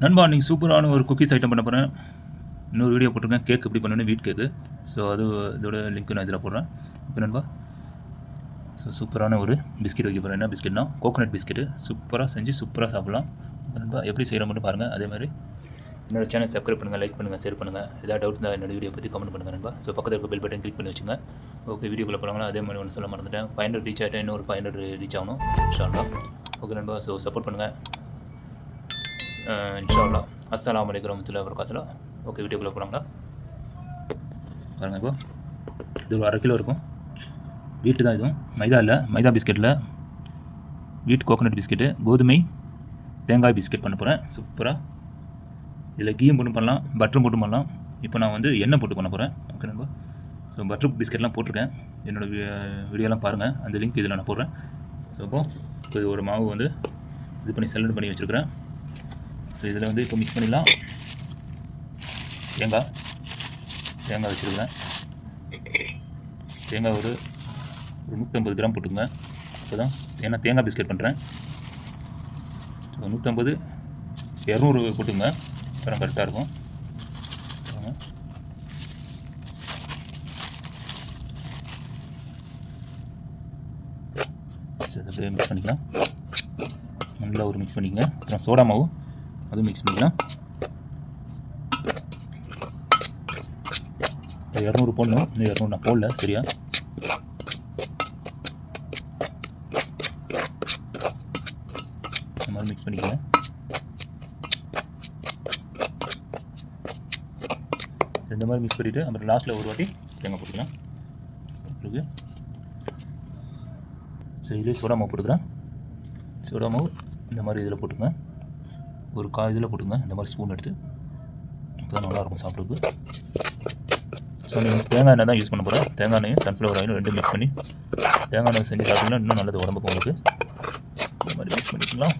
நண்பா நீங்கள் சூப்பரான ஒரு குக்கீஸ் ஐட்டம் பண்ண போகிறேன். இன்னொரு வீடியோ போட்டிருக்கேன், கேக் எப்படி பண்ணணும், வீட் கேக்கு. ஸோ அது இதோட லிங்க் நான் இதில் போடுறேன். ஓகே நண்பா. ஸோ சூப்பரான ஒரு பிஸ்கெட் வைக்க போகிறேன். என்ன பிஸ்கெட்னா கோகோனட் பிஸ்கெட்டு. சூப்பராக செஞ்சு சூப்பராக சாப்பிட்லாம். நண்பா எப்படி செய்கிற மட்டும் பாருங்கள். அதே மாதிரி என்னோடய சேனல் சப்ஸ்கிரைப் பண்ணுங்கள், லைக் பண்ணுங்கள், ஷேர் பண்ணுங்கள். ஏதாவது டவுட்ஸ் தான் என்னோட வீடியோ பற்றி கமெண்ட் பண்ணுங்கள் நண்பா. ஸோ பக்கத்தில் இருக்க பெல் பட்டன் கிளிக் பண்ணி வச்சுங்க. ஓகே வீடியோக்குள்ளே போகிறாங்களா. அதே மாதிரி ஒன்று சொல்ல மறந்துட்டேன், 500 ரீச் ஆகிட்டேன். இன்னொரு 500 ரீச் ஆகணும் இன்ஷால்லா. ஓகே நண்பா. ஸோ சப்போர்ட் பண்ணுங்கள் இன்ஷால்லா. அஸ்ஸலாமு அலைக்கும் வரஹ்மத்துல்லாஹி வபரகாத்துஹு. ஓகே வீடியோக்குள்ளே போகலாங்களா. பாருங்கள், இப்போ இது ஒரு 1/2 கிலோ இருக்கும். வீட்டு தான், இதுவும் மைதா இல்லை, மைதா பிஸ்கெட்டில் வீட் கோகோனட் பிஸ்கெட்டு, கோதுமை தேங்காய் பிஸ்கெட் பண்ண போகிறேன். சூப்பராக இதில் கீயும் போட்டு பண்ணலாம், பட்டரும் போட்டு பண்ணலாம். இப்போ நான் வந்து எண்ணெய் போட்டு பண்ண போகிறேன். ஓகே நண்பா. ஸோ பட்டர் பிஸ்கெட்லாம் போட்டிருக்கேன், என்னோடய வீடியோலாம் பாருங்கள், அந்த லிங்க் இதில் நான் போடுறேன். ஸோ இப்போ ஒரு மாவு வந்து இது பண்ணி செலக்ட் பண்ணி வச்சுருக்கிறேன். ஸோ இதில் வந்து இப்போ மிக்ஸ் பண்ணிடலாம். தேங்காய் வச்சுருக்கிறேன். தேங்காய் ஒரு 150 கிராம் போட்டுங்க. அப்போ தான், ஏன்னா தேங்காய் பிஸ்கெட் பண்ணுறேன். ஸோ 150 200 போட்டுங்க, அப்புறம் கரெக்டாக இருக்கும். சரி, அப்படியே மிக்ஸ் பண்ணிக்கலாம். நல்லா ஒரு மிக்ஸ் பண்ணிக்கங்க. அப்புறம் சோடா மாவு அதுவும் மிக்ஸ் பண்ணிக்கலாம். 200 போடணும், இன்னும் 200 நான் போடல சரியா. இந்த மாதிரி மிக்ஸ் பண்ணிக்கலாம். இந்த மாதிரி மிக்ஸ் பண்ணிவிட்டு அப்புறம் லாஸ்ட்டில் ஒரு வாட்டி தேங்காய் போட்டுக்கலாம். இருக்கு. சரி, இதுலேயே சோடா மாவு போட்டுக்கிறேன். சோடா மாவு இந்த மாதிரி இதில் போட்டுங்க, ஒரு இதில் போட்டுங்க, இந்த மாதிரி ஸ்பூன் எடுத்து. அப்போ தான் நல்லாயிருக்கும் சாப்பிட்றதுக்கு. ஸோ நீங்கள் தேங்காய் எண்ணெய் தான் யூஸ் பண்ண போகிறேன். தேங்காய் எண்ணெயும் சன்ஃப்ளவர் ஆயிலும் ரெண்டும் மிக்ஸ் பண்ணி தேங்காய் எண்ணெய் செஞ்சு சாப்பிட்டீங்கன்னா இன்னும் நல்லது உடம்புக்கு உங்களுக்கு. இந்த மாதிரி மிக்ஸ் பண்ணிக்கலாம்.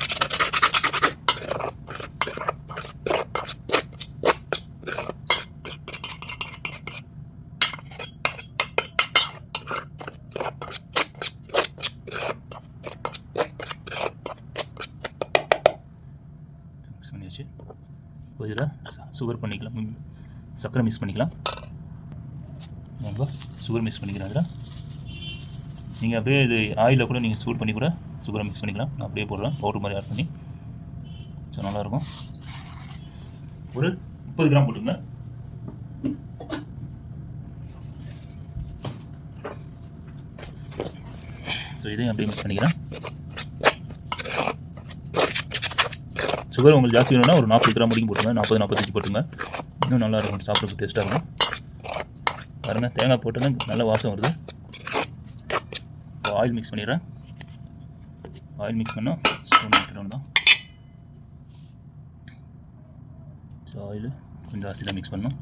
மிக்ஸ் பண்ணியாச்சு. இப்போ இதில் சுகர் பண்ணிக்கலாம், சர்க்கரை மிக்ஸ் பண்ணிக்கலாம். சுகர் மிக்ஸ் பண்ணிக்கலாம். அதில் நீங்கள் அப்படியே இது ஆயிலில் கூட நீங்கள் சூட் பண்ணி கூட சுகரை மிக்ஸ் பண்ணிக்கலாம். நான் அப்படியே போடுறேன், பவுடர் மாதிரி ஆட் பண்ணி. ஸோ நல்லாயிருக்கும். ஒரு 30 கிராம் போட்டுங்க. ஸோ இதையும் அப்படியே மிக்ஸ் பண்ணிக்கிறேன். சுகர் உங்களுக்கு ஜாஸ்தி வேணும்னா ஒரு 40 கிராம் வரைக்கும் போட்டுங்க, 40-45 போட்டுங்க. இன்னும் நல்லாயிருக்கும், சாப்பிட்றதுக்கு டேஸ்ட்டாக இருக்கும். பாருங்கள், தேங்காய் போட்டோன்னா நல்ல வாசம் வருது. இப்போ ஆயில் மிக்ஸ் பண்ணிடுறேன். ஆயில் மிக்ஸ் பண்ணால் ஸ்பூன் எடுத்துகிட்டு தான். ஸோ ஆயில் கொஞ்சம் ஜாஸ்தியாக மிக்ஸ் பண்ணணும்.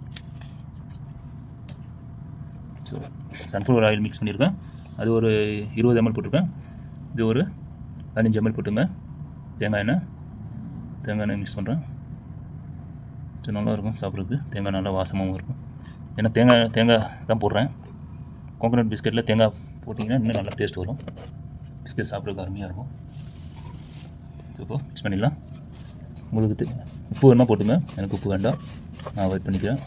ஸோ சன்ஃப்ளவர் ஆயில் மிக்ஸ் பண்ணியிருக்கேன், அது ஒரு 20 ml போட்டிருக்கேன். இது ஒரு 15 ml போட்டுங்க. தேங்காய் எண்ணெய் மிக்ஸ் பண்ணுறேன். ஸோ நல்லாயிருக்கும் சாப்பிட்றதுக்கு. தேங்காய் நல்லா வாசமாகவும் இருக்கும். ஏன்னா தேங்காய் தான் போடுறேன். கோகோனட் பிஸ்கெட்டில் தேங்காய் போட்டிங்கன்னா இன்னும் நல்லா டேஸ்ட் வரும். பிஸ்கெட் சாப்பிட்றதுக்கு அருமையாக இருக்கும். ஸோ இப்போ மிக்ஸ் பண்ணிடலாம். உங்களுக்கு உப்பு வேணால் போட்டுங்க, எனக்கு உப்பு வேண்டாம், நான் அவாய்ட் பண்ணிக்கிறேன்.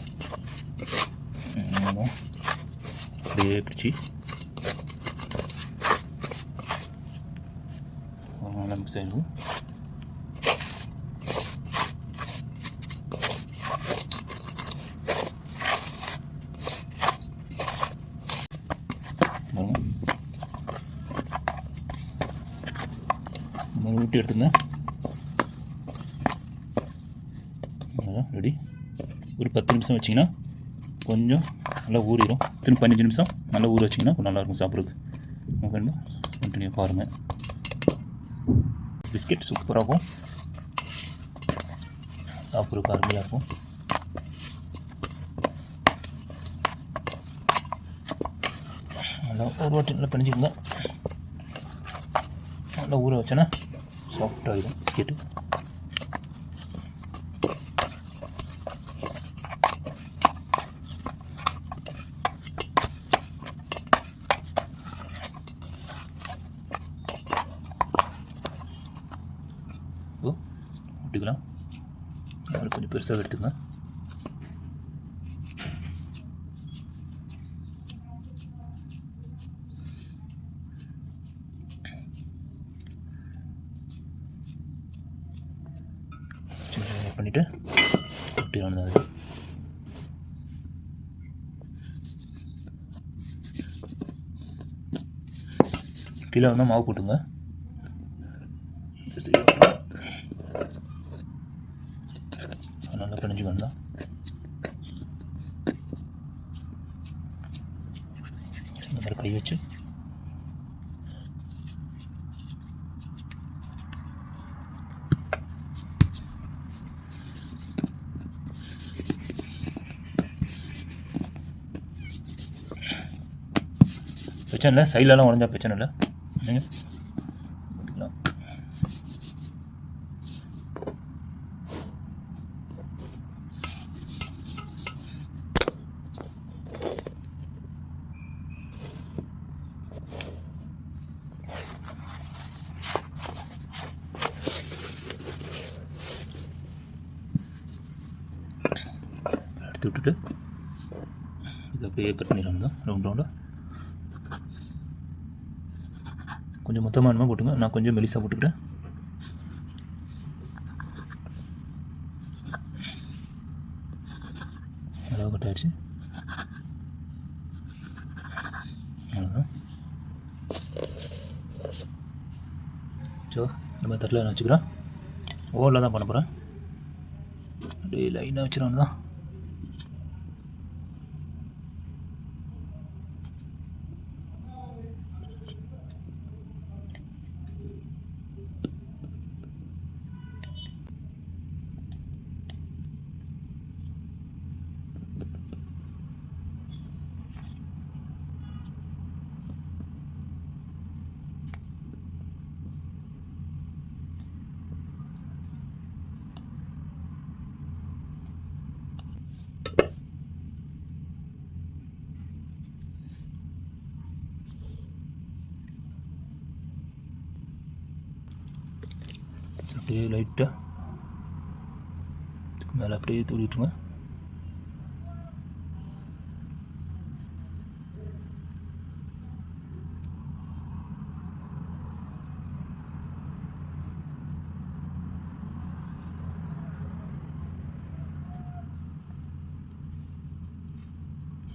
அப்படியே பிடிச்சி நல்லா மிக்ஸ் ஆகிடும். ஊட்டி எடுத்துங்க. அதான் ரெடி. ஒரு 10 நிமிஷம் வச்சிங்கன்னா கொஞ்சம் நல்லா ஊறிடும். திரும்ப 15 நிமிஷம் நல்லா ஊற வச்சிங்கன்னா கொஞ்சம் நல்லாயிருக்கும் சாப்பிட்றதுக்கு. ஓகேங்களா, கண்டினியூ பாருங்கள். பிஸ்கெட் சூப்பராகும், சாப்பிட்றதுக்கு அருமையாக இருக்கும். நல்லா ஒரு வாட்டி நல்லா பிணைஞ்சிக்கோங்க. நல்லா ஊற வச்சேன்னா சாஃப்டாகிடும் பிஸ்கெட்டு. விட்டுக்கலாம். அது கொஞ்சம் பெருசாக எடுத்துங்க. சின்ன பண்ணிவிட்டு குட்டியானது அது கீழே வந்து மாவு போட்டுங்க. நல்லா பிணைஞ்சுக்கணும் தான். இந்த மாதிரி கை வச்சு பிரச்சனை இல்லை. சைட்லலாம் உடஞ்சா பிரச்சனை இல்லை. நீங்கள் போட்டுக்கலாம். எடுத்து விட்டுட்டு இதை அப்படியே கட் பண்ணிடலாம் தான் ரவுண்ட் ரவுண்டாக. கொஞ்சம் மொத்தமாக என்னமோ போட்டுங்க. நான் கொஞ்சம் மெலிசாக போட்டுக்கிறேன். அளவு கட் ஆகிடுச்சு. அவ்வளோதான். ஸோ இந்த மாதிரி தட்டில் நான் வச்சுக்கிறேன். ஓவரில் தான் பண்ண போகிறேன். அப்படியே லைனாக வச்சுருவாங்க தான். அப்படியே லைட்டாக மேலே அப்படியே தூவிட்டுருங்க.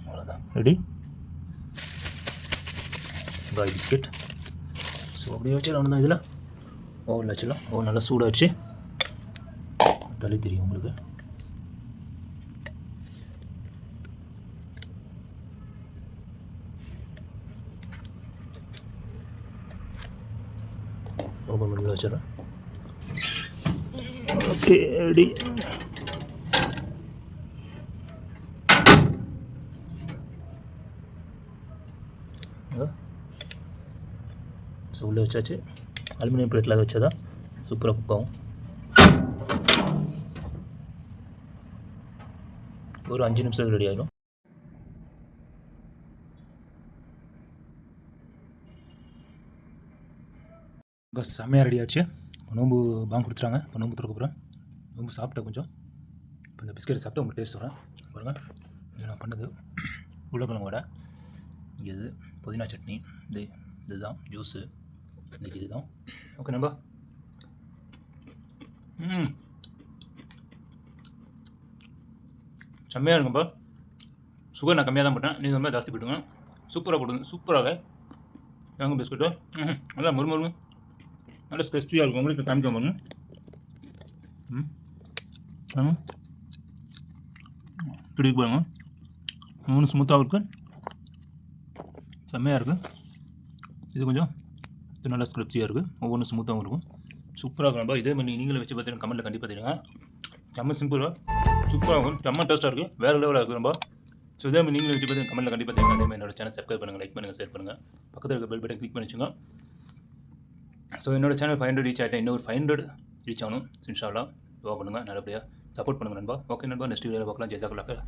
அவ்வளோதான், ரெடி பாய் பிஸ்கெட். ஸோ அப்படியே வச்சிடலாம் தான். இதில் ஓவனில் வச்சிடலாம். ஓவன் நல்லா சூடாகிடுச்சு. தலை தெரியும் உங்களுக்கு. ஓவன் பண்ணியில் வச்சிடறேன். Okay ready. ஸோ உள்ளே வச்சாச்சு. அலுமினியம் பிளேட்டில் வச்சா தான் சூப்பராக குக் ஆகும். ஒரு 5 நிமிஷம் ரெடி ஆகிடும். பஸ் செம்மையாக ரெடி ஆச்சு. நோம்பு பாங்க கொடுத்துட்டாங்க. இப்போ நோம்பு திறக்க போகிறேன். நோம்பு சாப்பிட்டேன் கொஞ்சம். இப்போ இந்த பிஸ்கெட் சாப்பிட்டு உங்களுக்கு டேஸ்ட் சொல்கிறேன் பாருங்கள். இது நான் பண்ணது உருளைக்கிழங்கு வடை, இது புதினா சட்னி, இதுதான் ஜூஸு, இன்றைக்கி இதுதான். ஓகே நம்பா. செம்மையாக இருக்கும்பா. சுகர் நான் கம்மியாக தான் போட்டேன். நீங்கள் ரொம்ப ஜாஸ்தி போட்டுங்க. சூப்பராக போட்டுங்க. சூப்பராக வாங்க பிஸ்கெட்டு. நல்லா முறுமுறுங்க. நல்லா கிறிஸ்பியாக இருக்கும். உங்களுக்கு காமிக்க பாருங்க. இப்படி பாருங்க. 3 ஸ்மூத்தாக இருக்குது. செம்மையாக இருக்குது. இது கொஞ்சம் நல்லா ஸ்கிரிப்சியாக இருக்குது. ஒவ்வொன்றும் ஸ்மூத்தாகவும் இருக்கும். சூப்பராக இருக்கும். இதே மாதிரி நீங்களும் வச்சு பார்த்தீங்கன்னா கமெண்ட்டில் கண்டிப்பாக தெரியுங்க. செம்ம சிம்பிளாக சூப்பராக இருக்கும். செம்ம டேஸ்ட்டாக இருக்குது. வேறு லெவலாக இருக்குது ரொம்ப. ஸோ இதே மாதிரி நீங்களும் வச்சு பார்த்தீங்கன்னா கமெண்ட்டில் கண்டிப்பாக தெரியுங்க. அதே மாதிரி என்னோட சேனல் சப்ஸ்கிரைப் பண்ணுங்கள், லைக் பண்ணுங்கள், ஷேர் பண்ணுங்கள். பக்கத்தில் இருக்க பெல் பட்டன் கிளிக் பண்ணி வச்சுங்க. ஸோ என்னோட சேனல் 500 ரீச் ஆகிட்டேன். இன்னும் ஒரு 500 ரீச் ஆகணும். இன்ஷா அல்லாஹ் துஆ பண்ணுங்கள். நல்லபடியாக சப்போர்ட் பண்ணுங்கள் நண்பா. ஓகே நண்பா, நெக்ஸ்ட் வீடியோவில் பார்க்கலாம். ஜெஸாக்கல்லாஹ்.